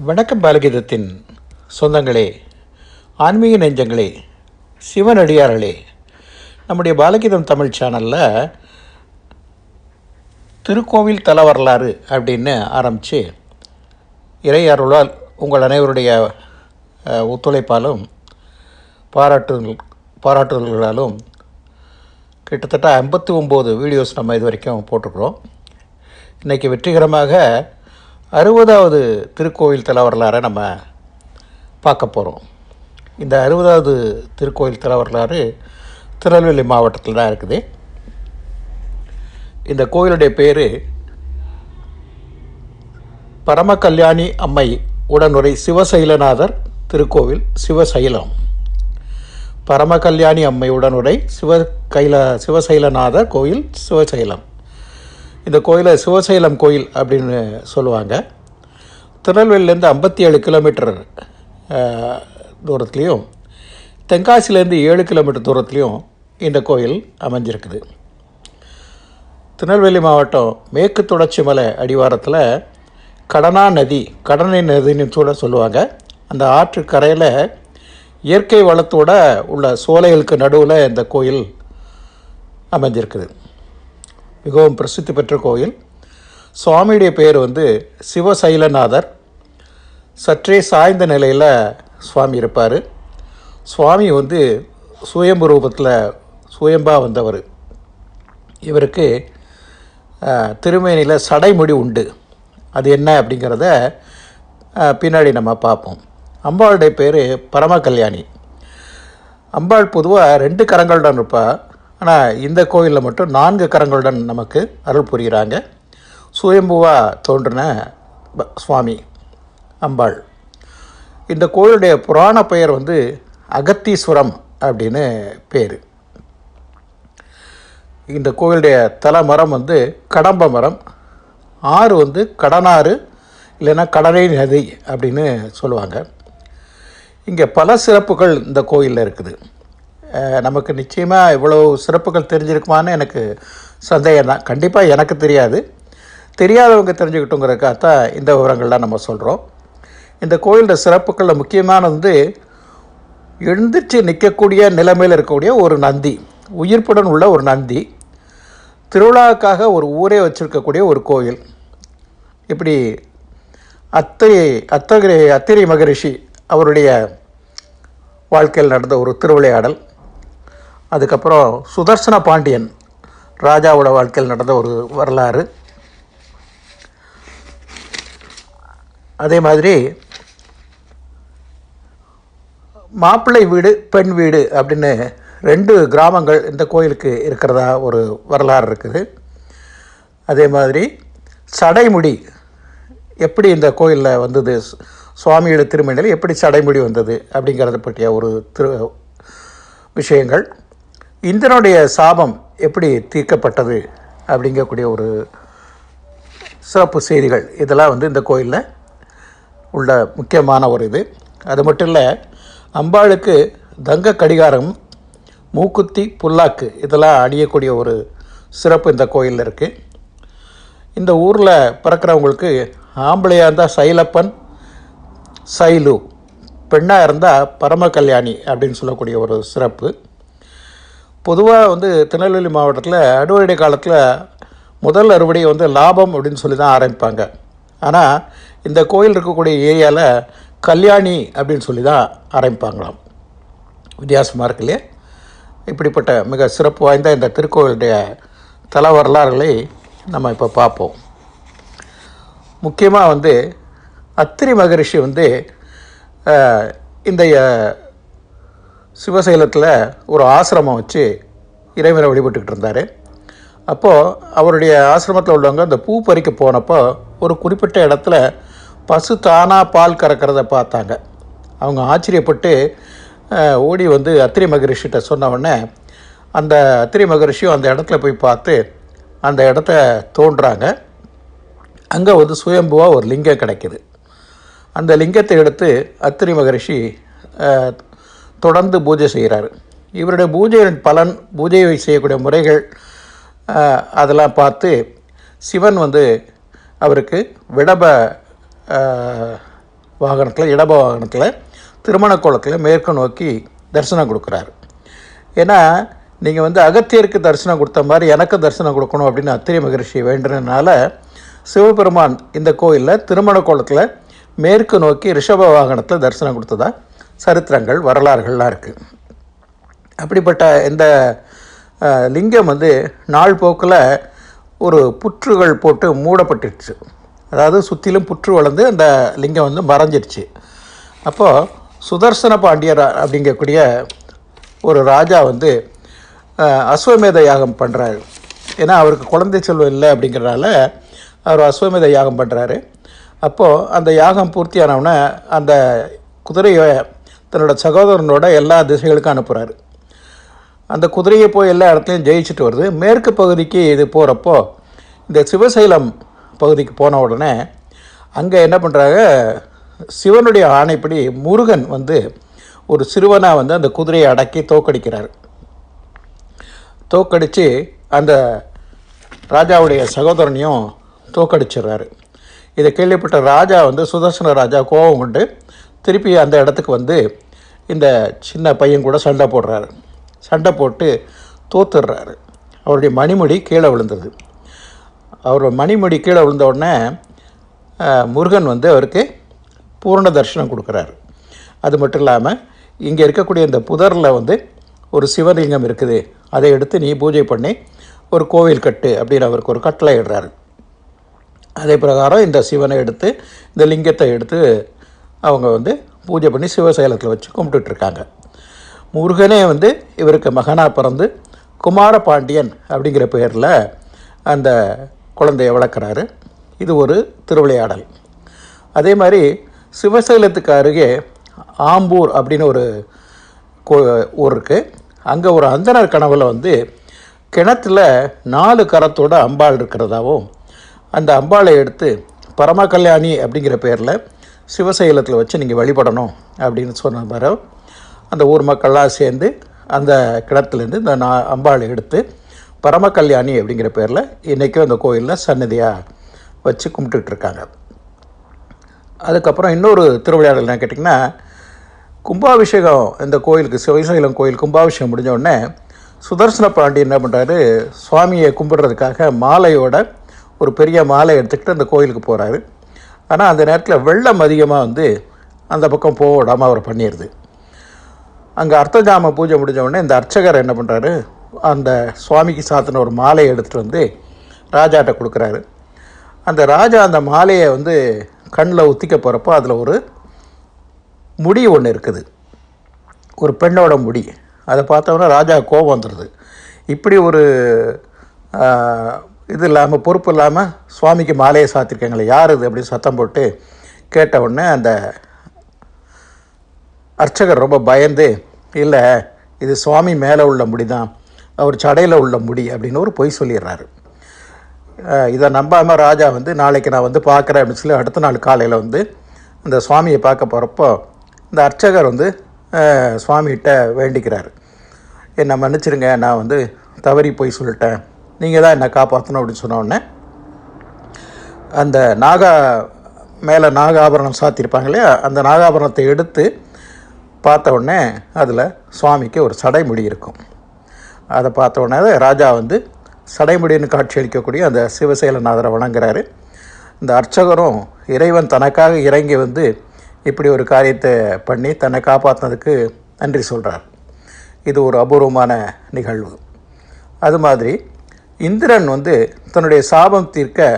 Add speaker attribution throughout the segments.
Speaker 1: வணக்கம் பாலகீதத்தின் சொந்தங்களே, ஆன்மீக நெஞ்சங்களே, சிவனடியார்களே, நம்முடைய பாலகீதம் தமிழ் சேனலில் திருக்கோவில் தல வரலாறு அப்படின்னு ஆரம்பித்து இறையருளால் உங்கள் அனைவருடைய ஒத்துழைப்பாலும் பாராட்டுதல்களாலும் கிட்டத்தட்ட 59 வீடியோஸ் நம்ம இது வரைக்கும் போட்டிருக்கிறோம். இன்றைக்கி வெற்றிகரமாக 60வது திருக்கோவில் தல வரலாறை நம்ம பார்க்க போகிறோம். இந்த 60வது திருக்கோவில் தல வரலாறு திருநெல்வேலி மாவட்டத்தில் தான் இருக்குது. இந்த கோயிலுடைய பேர் பரமகல்யாணி அம்மை உடனுரை சிவசைலநாதர் திருக்கோவில், சிவசைலம். பரமகல்யாணி அம்மை உடனுரை சிவசைலநாதர் கோயில், சிவசைலம். இந்த கோயிலை சிவசைலம் கோயில் அப்படின்னு சொல்லுவாங்க. திருநெல்வேலியிலேருந்து 57 கிலோமீட்டர் தூரத்துலேயும், தென்காசிலேருந்து 7 கிலோமீட்டர் தூரத்துலேயும் இந்த கோயில் அமைஞ்சிருக்குது. திருநெல்வேலி மாவட்டம் மேற்கு தொடர்ச்சி மலை அடிவாரத்தில் கடனை நதின்னு கூட சொல்லுவாங்க. அந்த ஆற்று கரையில் இயற்கை வளத்தோடு உள்ள சோலைகளுக்கு நடுவில் இந்த கோயில் அமைஞ்சிருக்குது. மிகவும் பிரசித்தி பெற்ற கோயில். சுவாமியுடைய பேர் சிவசைலநாதர். சற்றே சாய்ந்த நிலையில் சுவாமி இருப்பார். சுவாமி சுயம்பு ரூபத்தில் சுயம்பாக வந்தவர். இவருக்கு திருமேனியில் சடைமுடி உண்டு. அது என்ன அப்படிங்கிறத பின்னாடி நம்ம பார்ப்போம். அம்பாளுடைய பேர் பரமகல்யாணி. அம்பாள் பொதுவாக 2 கரங்களுடன் இருப்பாள். ஆனால் இந்த கோயிலில் மட்டும் 4 கரங்களுடன் நமக்கு அருள் புரிகிறாங்க. சுயம்புவாக தோன்றின சுவாமி அம்பாள். இந்த கோயிலுடைய புராண பெயர் அகத்தீஸ்வரம் அப்படின்னு பேர். இந்த கோயிலுடைய தல மரம் கடம்ப மரம். ஆறு கடனாறு, இல்லைன்னா கடனை நதி அப்படின்னு சொல்லுவாங்க. இங்கே பல சிறப்புகள் இந்த கோயிலில் இருக்குது. நமக்கு நிச்சயமாக இவ்வளோ சிறப்புகள் தெரிஞ்சிருக்குமான்னு எனக்கு சந்தேகம் தான். கண்டிப்பாக எனக்கு தெரியாது. தெரியாதவங்க தெரிஞ்சுக்கிட்டோங்கிறதுக்காகத்தான் இந்த விவரங்கள்லாம் நம்ம சொல்கிறோம். இந்த கோயிலோட சிறப்புகளில் முக்கியமானது எழுந்திரிச்சு நிற்கக்கூடிய நிலைமையில் இருக்கக்கூடிய ஒரு நந்தி, உயிர்ப்புடன் உள்ள ஒரு நந்தி. திருவிழாவுக்காக ஒரு ஊரே வச்சுருக்கக்கூடிய ஒரு கோயில். இப்படி அத்திரி மகரிஷி அவருடைய வாழ்க்கையில் நடந்த ஒரு திருவிளையாடல். அதுக்கப்புறம் சுதர்சன பாண்டியன் ராஜாவோட வாழ்க்கையில் நடந்த ஒரு வரலாறு. அதே மாதிரி மாப்பிள்ளை வீடு, பெண் வீடு அப்படின்னு 2 கிராமங்கள் இந்த கோயிலுக்கு இருக்கிறதா ஒரு வரலாறு இருக்குது. அதே மாதிரி சடைமுடி எப்படி இந்த கோயிலில் வந்தது, சுவாமியோட திருமணியில் எப்படி சடைமுடி வந்தது அப்படிங்கிறத பற்றிய ஒரு விஷயங்கள். இந்திரனுடைய சாபம் எப்படி தீர்க்கப்பட்டது அப்படிங்கக்கூடிய ஒரு சிறப்பு செய்திகள். இதெல்லாம் இந்த கோயிலில் உள்ள முக்கியமான ஒரு இது. அது மட்டும் இல்லை, அம்பாளுக்கு தங்க கடிகாரம், மூக்குத்தி, புல்லாக்கு இதெல்லாம் அணியக்கூடிய ஒரு சிறப்பு இந்த கோயிலில் இருக்குது. இந்த ஊரில் பிறக்கிறவங்களுக்கு ஆம்பளையாக இருந்தால் சைலப்பன், சைலு, பெண்ணாக இருந்தால் பரமகல்யாணி அப்படின்னு சொல்லக்கூடிய ஒரு சிறப்பு. பொதுவாக திருநெல்வேலி மாவட்டத்தில் அறுவடை காலத்தில் முதல் அறுவடை லாபம் அப்படின்னு சொல்லி தான் ஆரம்பிப்பாங்க. ஆனால் இந்த கோயில் இருக்கக்கூடிய ஏரியாவில் கல்யாணி அப்படின்னு சொல்லி தான் ஆரம்பிப்பாங்களாம். வித்தியாசமாக இருக்கு இல்லையா? இப்படிப்பட்ட மிக சிறப்பு வாய்ந்த இந்த திருக்கோயிலுடைய தல வரலாறுகளை நம்ம இப்போ பார்ப்போம். முக்கியமாக அத்திரி மகரிஷி இந்த சிவசைலத்தில் ஒரு ஆசிரமம் வச்சு இறைவனை வழிபட்டுக்கிட்டு இருந்தார். அப்போது அவருடைய ஆசிரமத்தில் உள்ளவங்க அந்த பூ பறிக்க போனப்போ ஒரு குறிப்பிட்ட இடத்துல பசு தானாக பால் கறக்கிறத பார்த்தாங்க. அவங்க ஆச்சரியப்பட்டு ஓடி அத்திரி மகரிஷிகிட்ட சொன்ன உடனே அந்த அத்திரி மகரிஷியும் அந்த இடத்துல போய் பார்த்து அந்த இடத்த தோன்றுறாங்க. அங்கே சுயம்புவாக ஒரு லிங்கம் கிடைக்கிது. அந்த லிங்கத்தை எடுத்து அத்திரி மகரிஷி தொடர்ந்து பூஜை செய்கிறாரு. இவருடைய பூஜையின் பலன், பூஜையை செய்யக்கூடிய முறைகள் அதெல்லாம் பார்த்து சிவன் அவருக்கு விடப வாகனத்தில், இடப வாகனத்தில், திருமண கோலத்தில் மேற்கு நோக்கி தரிசனம் கொடுக்குறாரு. ஏன்னா நீங்கள் வந்து அகத்தியருக்கு தரிசனம் கொடுத்த மாதிரி எனக்கு தரிசனம் கொடுக்கணும் அப்படின்னு அத்திரி மகரிஷி வேண்டுறதுனால சிவபெருமான் இந்த கோயிலில் திருமண கோலத்தில் மேற்கு நோக்கி ரிஷப வாகனத்தில் தரிசனம் கொடுத்ததா சரித்திரங்கள், வரலாறுகள்லாம் இருக்குது. அப்படிப்பட்ட இந்த லிங்கம் வந்து நாள் போக்கில் ஒரு புற்றுகள் போட்டு மூடப்பட்டுருச்சு. அதாவது சுற்றிலும் புற்று வளர்ந்து அந்த லிங்கம் வந்து மறைஞ்சிருச்சு. அப்போது சுதர்சன பாண்டியர் அப்படிங்கக்கூடிய ஒரு ராஜா வந்து அஸ்வமேத யாகம் பண்ணுறாரு. ஏன்னா அவருக்கு குழந்தை செல்வம் இல்லை அப்படிங்கிறனால அவர் அஸ்வமேத யாகம் பண்ணுறாரு. அப்போது அந்த யாகம் பூர்த்தியானவுடனே அந்த குதிரையை தன்னோட சகோதரனோட எல்லா திசைகளுக்கும் அனுப்புகிறாரு. அந்த குதிரையை போய் எல்லா இடத்துலையும் ஜெயிச்சுட்டு வருது. மேற்கு பகுதிக்கு இது போகிறப்போ இந்த சிவசைலம் பகுதிக்கு போன உடனே அங்கே என்ன பண்ணுறாங்க, சிவனுடைய ஆணைப்படி முருகன் வந்து ஒரு சிறுவனாக வந்து அந்த குதிரையை அடக்கி தோக்கடிக்கிறார். தோக்கடித்து அந்த ராஜாவுடைய சகோதரனையும் தோக்கடிச்சிடுறாரு. இதை கேள்விப்பட்ட ராஜா வந்து சுதர்சன ராஜா கோபம் கொண்டு திருப்பி அந்த இடத்துக்கு வந்து இந்த சின்ன பையன் கூட சண்டை போடுறாரு. சண்டை போட்டு தோத்துடுறாரு. அவருடைய மணிமுடி கீழே விழுந்தது. அவரோட மணிமுடி கீழே விழுந்த உடனே முருகன் வந்து அவருக்கு பூரண தரிசனம் கொடுக்குறாரு. அது மட்டும் இல்லாமல் இங்கே இருக்கக்கூடிய இந்த புதரில் வந்து ஒரு சிவலிங்கம் இருக்குது, அதை எடுத்து நீ பூஜை பண்ணி ஒரு கோவில் கட்டு அப்படின்னு அவருக்கு ஒரு கட்டளை இடுறாரு. அதே பிரகாரம் இந்த சிவனை எடுத்து, இந்த லிங்கத்தை எடுத்து அவங்க வந்து பூஜை பண்ணி சிவசைலத்தில் வச்சு கும்பிட்டுட்ருக்காங்க. முருகனே வந்து இவருக்கு மகனாக பிறந்து குமார பாண்டியன் அப்படிங்கிற பெயரில் அந்த குழந்தையை வளர்க்குறாரு. இது ஒரு திருவிளையாடல். அதே மாதிரி சிவசைலத்துக்கு அருகே ஆம்பூர் அப்படின்னு ஒரு ஊர் இருக்குது. அங்கே ஒரு அந்தனர் கனவில் வந்து கிணத்துல 4 கரத்தோட அம்பாள் இருக்கிறதாவும், அந்த அம்பாளை எடுத்து பரம கல்யாணி அப்படிங்கிற பேரில் சிவசைலத்தில் வச்சு நீங்கள் வழிபடணும் அப்படின்னு சொன்ன மாதிரி அந்த ஊர் மக்கள்லாம் சேர்ந்து அந்த கிணத்துலேருந்து இந்த அம்பாளை எடுத்து பரம கல்யாணி அப்படிங்கிற பேரில் இன்றைக்கும் அந்த கோயிலில் சன்னதியாக வச்சு கும்பிட்டுட்ருக்காங்க. அதுக்கப்புறம் இன்னொரு திருவிளையாடல் என்ன கேட்டிங்கன்னா, கும்பாபிஷேகம் இந்த கோயிலுக்கு, சிவசைலம் கோயில் கும்பாபிஷேகம் முடிஞ்ச உடனே சுதர்சன பாண்டியன் என்ன பண்ணுறாரு, சுவாமியை கும்பிட்றதுக்காக மாலையோட ஒரு பெரிய மாலை எடுத்துக்கிட்டு அந்த கோயிலுக்கு போகிறாரு. ஆனால் அந்த நேரத்தில் வெள்ளம் அதிகமாக வந்து அந்த பக்கம் போக விடாமல் அவர் பண்ணிடுது. அங்கே அர்த்தஜாம பூஜை முடிஞ்ச உடனே இந்த அர்ச்சகர் என்ன பண்ணுறாரு, அந்த சுவாமிக்கு சாத்தின ஒரு மாலையை எடுத்துகிட்டு வந்து ராஜாட்ட கொடுக்குறாரு. அந்த ராஜா அந்த மாலையை வந்து கண்ணில் ஊற்றிக்க போகிறப்போ அதில் ஒரு முடி ஒன்று இருக்குது, ஒரு பெண்ணோட முடி. அதை பார்த்தோன்னா ராஜா கோபம் வந்துடுது. இப்படி ஒரு இது இல்லாமல், பொறுப்பு இல்லாமல் சுவாமிக்கு மாலையை சாத்திருக்காங்களே, யார் இது அப்படின்னு சத்தம் போட்டு கேட்ட உடனே அந்த அர்ச்சகர் ரொம்ப பயந்து, இல்லை இது சுவாமி மேலே உள்ள முடி தான், அவர் சடையில் உள்ள முடி அப்படின்னு ஒரு பொய் சொல்லிடுறாரு. இதை நம்பாமல் ராஜா வந்து நாளைக்கு நான் வந்து பார்க்குறேன் அப்படின்னு சொல்லி அடுத்த நாள் காலையில் வந்து இந்த சுவாமியை பார்க்க போகிறப்போ இந்த அர்ச்சகர் வந்து சுவாமிகிட்ட வேண்டிக்கிறார், என்னை மன்னிச்சிருங்க, நான் வந்து தவறி போய் சொல்லிட்டேன், நீங்கள் தான் என்னை காப்பாற்றணும் அப்படின்னு சொன்னோடனே அந்த மேலே நாகாபரணம் சாத்தியிருப்பாங்க இல்லையா, அந்த நாகாபரணத்தை எடுத்து பார்த்த உடனே அதில் சுவாமிக்கு ஒரு சடைமுடி இருக்கும். அதை பார்த்த உடனே ராஜா வந்து சடைமுடின்னு காட்சி அளிக்கக்கூடிய அந்த சிவசைலநாதரை வணங்குறாரு. இந்த அர்ச்சகரும் இறைவன் தனக்காக இறங்கி வந்து இப்படி ஒரு காரியத்தை பண்ணி தன்னை காப்பாற்றினதுக்கு நன்றி சொல்கிறார். இது ஒரு அபூர்வமான நிகழ்வு. அது மாதிரி இந்திரன் வந்து தன்னுடைய சாபம் தீர்க்க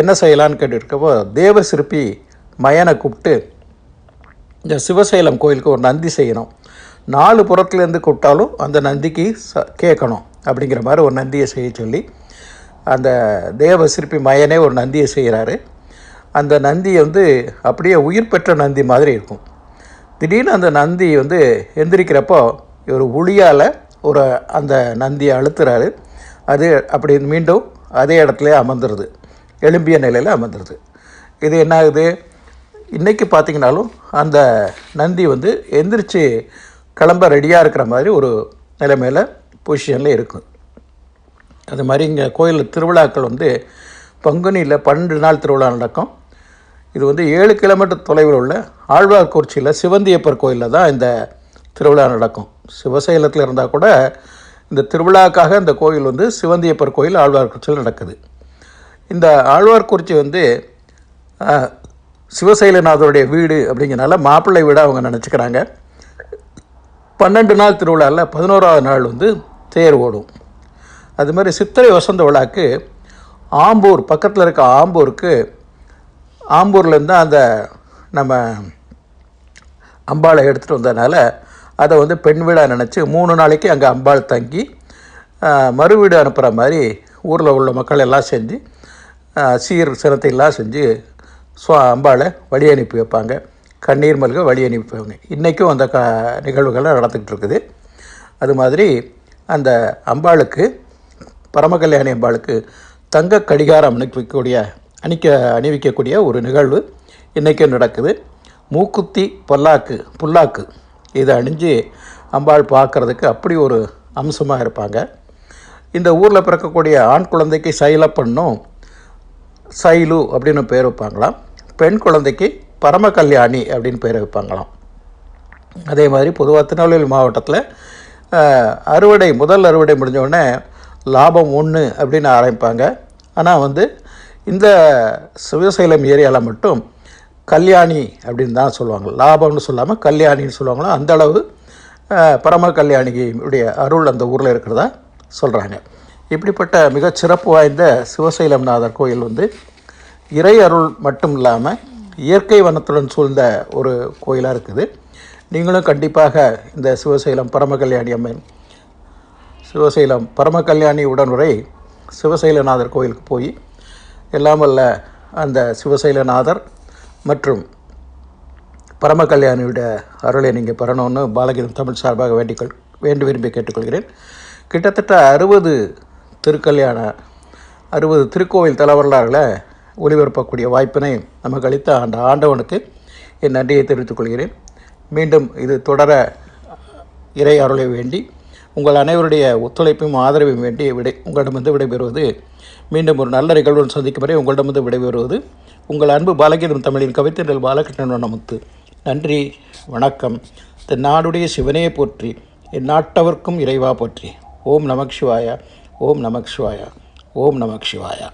Speaker 1: என்ன செய்யலான்னு கேட்டுருக்கப்போ தேவ சிற்பி மயனை கூப்பிட்டு இந்த சிவசைலம் கோயிலுக்கு ஒரு நந்தி செய்யணும், 4 புறத்துலேருந்து கூப்பிட்டாலும் அந்த நந்திக்கு கேட்கணும் அப்படிங்கிற மாதிரி ஒரு நந்தியை செய்ய சொல்லி அந்த தேவ சிற்பி மயனே ஒரு நந்தியை செய்கிறாரு. அந்த நந்தி வந்து அப்படியே உயிர் பெற்ற நந்தி மாதிரி இருக்கும். திடீர்னு அந்த நந்தி வந்து எந்திரிக்கிறப்போ ஒரு உளியால் ஒரு அந்த நந்தியை அழுத்துறாரு. அது அப்படி மீண்டும் அதே இடத்துல அமர்ந்துருது, எழும்பிய நிலையில் அமர்ந்துருது. இது என்ன ஆகுது, இன்றைக்கி பார்த்திங்கனாலும் அந்த நந்தி வந்து எந்திரிச்சு கிளம்ப ரெடியாக இருக்கிற மாதிரி ஒரு நிலைமையில் பொசிஷனில் இருக்கும். அது மாதிரி இங்கே கோயிலில் திருவிழாக்கள் வந்து பங்குனியில் 12 நாள் திருவிழா நடக்கும். இது வந்து 7 கிலோமீட்டர் தொலைவில் உள்ள ஆழ்வார்குறிச்சியில் சிவந்தியப்பர் கோயிலில் தான் இந்த திருவிழா நடக்கும். சிவசைலத்தில் இருந்தால் கூட இந்த திருவிழாக்காக இந்த கோயில் வந்து சிவந்தியப்பர் கோயில் ஆழ்வார்குறிச்சியில் நடக்குது. இந்த ஆழ்வார்குறிச்சி வந்து சிவசைலநாதருடைய வீடு அப்படிங்கிறனால மாப்பிள்ளை வீடாக அவங்க நினச்சிக்கிறாங்க. 12 நாள் திருவிழாவில் 11ஆவது நாள் வந்து தேர் ஓடும். அது மாதிரி சித்திரை வசந்த விழாக்கு ஆம்பூர் பக்கத்தில் இருக்க ஆம்பூர்லேருந்து அந்த நம்ம அம்பாளை எடுத்துகிட்டு வந்ததுனால அதை வந்து பெண் வீடாக நினச்சி 3 நாளைக்கு அங்கே அம்பாள் தங்கி மறு வீடு அனுப்புகிற மாதிரி ஊரில் உள்ள மக்கள் எல்லாம் செஞ்சு சீர் சிரத்தையெல்லாம் செஞ்சு அம்பாளை வழி அனுப்பி வைப்பாங்க. கண்ணீர் மல்க வழி அனுப்பி வைப்பாங்க. இன்றைக்கும் அந்த நிகழ்வுகள்லாம் நடந்துக்கிட்டு இருக்குது. அது மாதிரி அந்த அம்பாளுக்கு பரமகல்யாணி அம்பாளுக்கு தங்க கடிகாரம் அணிவிக்கக்கூடிய ஒரு நிகழ்வு இன்றைக்கும் நடக்குது. மூக்குத்தி புல்லாக்கு இதை அணிஞ்சு அம்பாள் பார்க்குறதுக்கு அப்படி ஒரு அம்சமாக இருப்பாங்க. இந்த ஊரில் பிறக்கக்கூடிய ஆண் குழந்தைக்கு சைலப்பண்ணும் சைலு அப்படின்னு பேர் வைப்பாங்களாம். பெண் குழந்தைக்கு பரமகல்யாணி அப்படின்னு பேர் வைப்பாங்களாம். அதே மாதிரி பொதுவாக திருநெல்வேலி மாவட்டத்தில் முதல் அறுவடை முடிஞ்சோடனே லாபம் 1 அப்படின்னு ஆரம்பிப்பாங்க. ஆனால் வந்து இந்த சிவசைலம் ஏரியாவில் மட்டும் கல்யாணி அப்படின்னு தான் சொல்லுவாங்க. லாபம்னு சொல்லாமல் கல்யாணின்னு சொல்லுவாங்களோ அந்தளவு பரம கல்யாணியுடைய அருள் அந்த ஊரில் இருக்கிறதா சொல்கிறாங்க. இப்படிப்பட்ட மிகச்சிறப்பு வாய்ந்த சிவசைலம்நாதர் கோயில் வந்து இறை அருள் மட்டும் இல்லாமல் இயற்கை வனத்துடன் சூழ்ந்த ஒரு கோயிலாக இருக்குது. நீங்களும் கண்டிப்பாக இந்த சிவசைலம் பரமகல்யாணி உடனுரை சிவசைலநாதர் கோயிலுக்கு போய் எல்லாம் வல்ல அந்த சிவசைலநாதர் மற்றும் பரமகல்யாணியுடைய அருளை நீங்கள் பெறணும்னு பாலகீதம் தமிழ் சார்பாக வேண்டி விரும்பி கேட்டுக்கொள்கிறேன். கிட்டத்தட்ட 60 திருக்கோவில் தலவரலாறுகளை ஒளிபரப்பக்கூடிய வாய்ப்பினை நமக்கு அளித்த அந்த ஆண்டவனுக்கு என் நன்றியை தெரிவித்துக் கொள்கிறேன். மீண்டும் இது தொடர இறை அருளை வேண்டி உங்கள் அனைவருடைய ஒத்துழைப்பையும் ஆதரவையும் வேண்டி உங்களிடமிருந்து விடைபெறுவது, மீண்டும் ஒரு நல்ல நிகழ்வுடன் சந்திக்கும் வரை உங்களிடமிருந்து விடைபெறுவது உங்கள் அன்பு பாலகீதம் தமிழின் கவித்தென்றல் பாலகிருஷ்ணன் வண்ணமுத்து. நன்றி, வணக்கம். நாடுடைய சிவனே போற்றி, என் நாட்டவர்க்கும் இறைவா போற்றி. ஓம் நமக் சிவாயா, ஓம் நமக் சிவாயா, ஓம் நமக் சிவாயா.